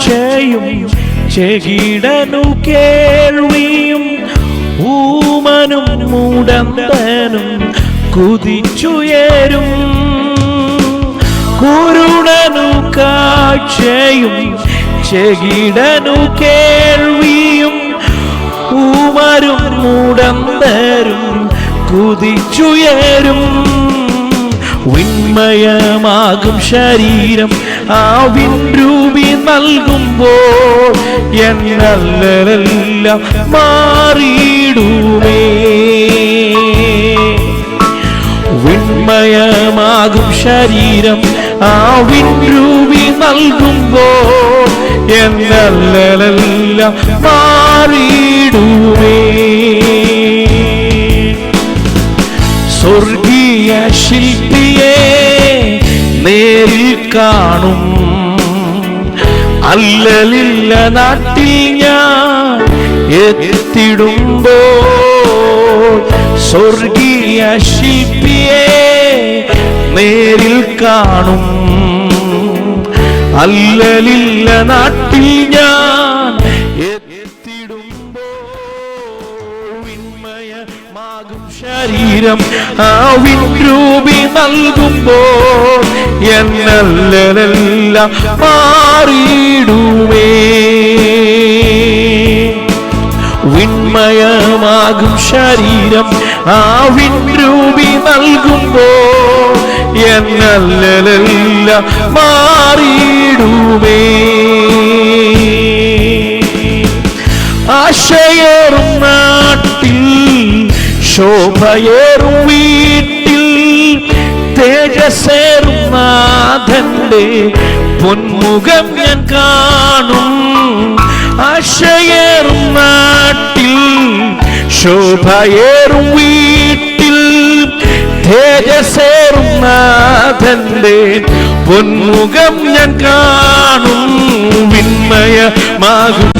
കാഴ്ചയും ചെകിടനു കേൾവിയും ഊമനും മൂടന്തനും കുതിച്ചുയരും. കുരുടനു കാഴ്ചയും ചെകിടനു കേൾവിയും ഊമരും മൂടന്തരും കുതിച്ചുയരും. വിണ്മയമാകും ശരീരം ആവിൻ രൂപി നൽകുമ്പോൾ എന്നല്ലെല്ലാം മാറിയിടുമേ. വിണ്മയമാകും ശരീരം ആവിൻ രൂപി നൽകുമ്പോൾ എന്നല്ലെല്ലാം മാറിയിടുമേ. സ്വർഗീയ ശില്പിയെ നേരിൽ കാണും. അല്ലലില്ല നാട്ടിൽ ഞാൻ എത്തിടുമ്പോൾ സ്വർഗീയ ശില്പിയെ നേരിൽ കാണും. അല്ലലില്ല നാട്ടിൽ ഞാൻ ശരീരം ആവിൻ രൂപി നൽകുമ്പോൾ എന്നല്ലെല്ലാം മാറിയിടുമേ. വിണ്മയമാകും ശരീരം ആവിൻ രൂപി നൽകുമ്പോൾ എന്നല്ലെല്ലാം മാറിയിടുമേ. ആശയേറും നാട്ടിൽ ശോഭയേറും വീട്ടിൽ തേജസ്സേറും നാഥന്റെ പൊന്മുഖം ഞാൻ കാണും. ആശയേറും നാട്ടിൽ ശോഭയേറും വീട്ടിൽ തേജസ്സേറും നാഥന്റെ പൊന്മുഖം ഞാൻ കാണും. വിണ്മയമാകും